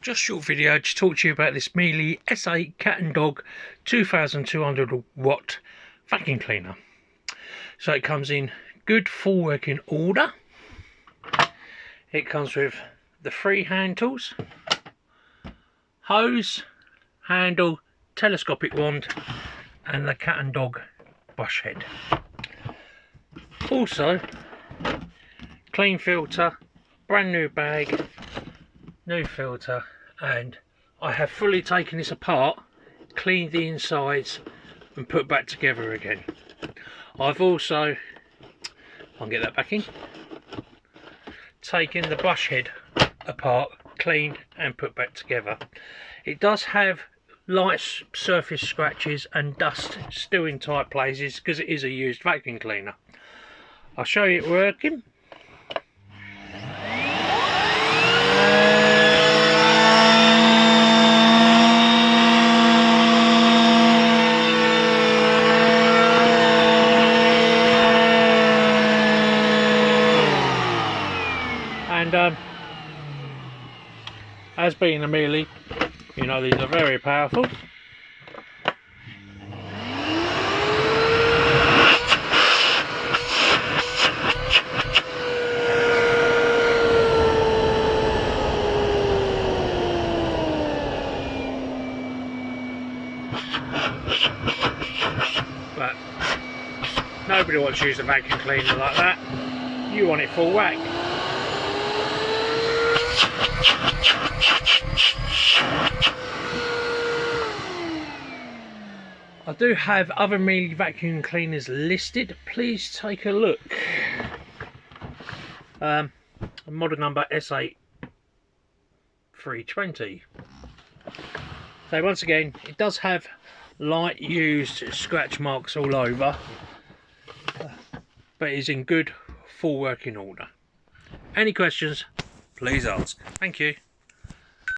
Just a short video to talk to you about this Miele S8 Cat and Dog 2200 watt vacuum cleaner. So it comes in good full working order. It comes with the 3 hand tools, hose, handle, telescopic wand and the cat and dog brush head. Also clean filter, brand new bag, new filter, and I have fully taken this apart, cleaned the insides and put back together again. I've also, I'll get that back in, taken the brush head apart, cleaned and put back together. It does have light surface scratches and dust still in tight places because it is a used vacuum cleaner. I'll show you it working. And as being a Miele, you know these are very powerful. But nobody wants to use a vacuum cleaner like that. You want it full whack. I do have other Miele vacuum cleaners listed. Please take a look. Model number S8320. So once again, it does have light used scratch marks all over, but it is in good full working order. Any questions, please ask. Thank you.